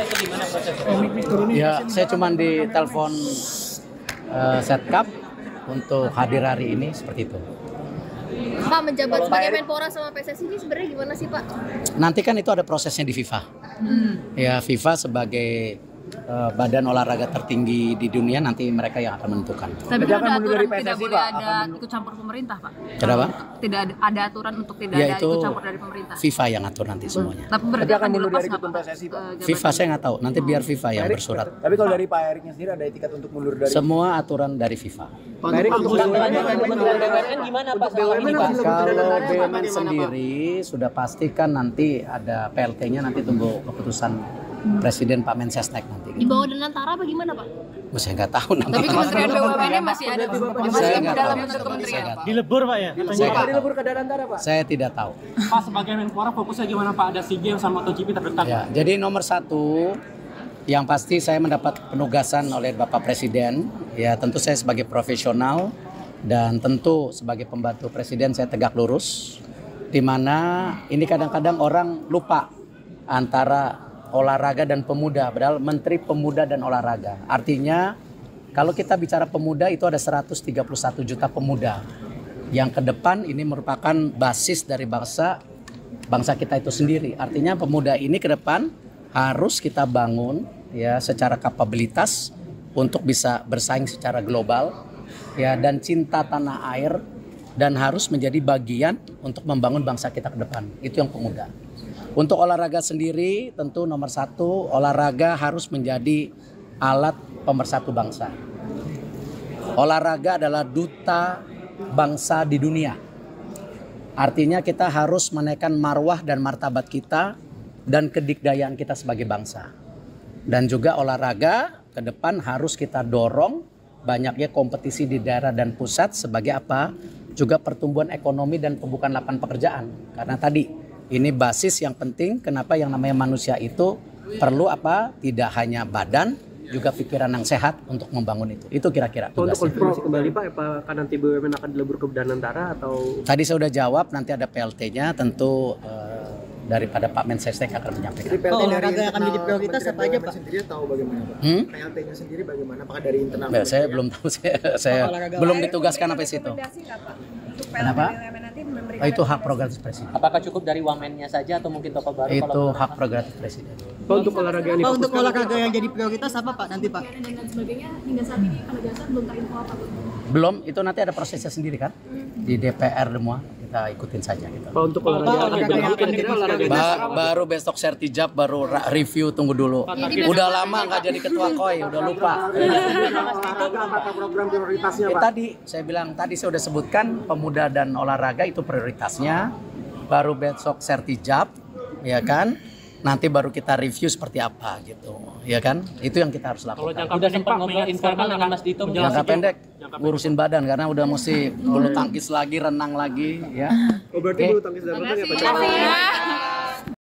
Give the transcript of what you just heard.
atau gimana prosesnya? Ya, saya cuma ditelepon Setkap untuk hadir hari ini seperti itu. Pak, menjabat sebagai Menpora sama PSSI ini sebenarnya gimana sih Pak? Nanti kan itu ada prosesnya di FIFA. Ya, FIFA sebagai badan olahraga tertinggi di dunia, nanti mereka yang akan menentukan. Tapi kan ada aturan tidak boleh ada ikut campur pemerintah, Pak. Kenapa? Tidak ada aturan untuk tidak Ya, ada itu ikut campur dari pemerintah. FIFA yang atur nanti semuanya. Tapi berarti akan dilepas nggak Pak? FIFA saya nggak tahu, nanti biar FIFA yang bersurat. Tapi kalau dari Pak Eriknya sendiri ada etikat untuk mundur dari Semua aturan dari FIFA. Pak Erik untuk Kementerian BUMN gimana Pak soal ini Pak? Kalau BUMN sendiri sudah pastikan nanti ada PLT-nya, nanti tunggu keputusan Presiden Pak Mensesnek nanti. Di bawah Danantara apa gimana Pak? Saya nggak tahu nanti. Tapi Kementerian BUMN masih ada Saya nggak dalam tahu. bentuk kementerian. Dilebur Pak ya? Saya nggak tahu. dilebur ke Danantara, Pak. Saya tidak tahu. Pak sebagai Menpora fokusnya gimana Pak? Ada SEA Games sama MotoGP terdekat. Ya, jadi nomor satu yang pasti saya mendapat penugasan oleh Bapak Presiden. Ya, tentu saya sebagai profesional dan tentu sebagai pembantu Presiden saya tegak lurus. Di mana ini kadang-kadang orang lupa antara olahraga dan pemuda, padahal Menteri Pemuda dan Olahraga. Artinya kalau kita bicara pemuda itu ada 131 juta pemuda yang ke depan ini merupakan basis dari bangsa kita itu sendiri. Artinya pemuda ini ke depan harus kita bangun ya secara kapabilitas untuk bisa bersaing secara global ya, dan cinta tanah air, dan harus menjadi bagian untuk membangun bangsa kita ke depan. Itu yang pemuda. Untuk olahraga sendiri tentu nomor satu, olahraga harus menjadi alat pemersatu bangsa. Olahraga adalah duta bangsa di dunia. Artinya kita harus menaikkan marwah dan martabat kita dan kedikdayaan kita sebagai bangsa. Dan juga olahraga ke depan harus kita dorong banyaknya kompetisi di daerah dan pusat sebagai apa? Juga pertumbuhan ekonomi dan pembukaan lapangan pekerjaan. Karena tadi ini basis yang penting, kenapa yang namanya manusia itu perlu apa? Tidak hanya badan, juga pikiran yang sehat untuk membangun itu. Itu kira-kira tugasnya. Untuk konfirmasi kembali Pak, apakah nanti BUMN akan dilebur ke Danantara atau? Tadi saya sudah jawab, nanti ada PLT-nya, tentu daripada Pak Mensesnek akan menyampaikan. PLT olahraga yang akan jadi prioritas apa aja Pak? Sendiri tahu bagaimana Pak? PLT-nya sendiri bagaimana? Apakah dari internal? Saya belum tahu, saya belum ditugaskan sampai situ. Kenapa? Itu hak prerogatif Presiden. Apakah cukup dari wamennya saja atau mungkin tokoh baru? Itu hak prerogatif Presiden. Pak, untuk olahraga yang Untuk olahraga yang jadi prioritas apa Pak nanti Pak? Dan sebagainya hingga saat ini penegasan belum terinfo apa Pak? Belum, itu nanti ada prosesnya sendiri kan? Di DPR semua, kita ikutin saja gitu. Pak, untuk olahraga yang akan jadi Baru besok sertijab, baru review, tunggu dulu. Udah lama nggak jadi ketua KOI, udah lupa. Apakah program prioritasnya Pak? Tadi saya bilang, tadi saya udah sebutkan pemuda dan olahraga itu prioritasnya. Baru besok sertijab, ya kan? Nanti baru kita review seperti apa gitu, ya kan? Itu yang kita harus lakukan. Udah sempat ngobrol informal dengan Mas Dito. Jangka pendek, ngurusin badan karena udah mesti bulu tangkis lagi, renang lagi, ya. Oh, berarti bulu tangkis dan renang ya Pak?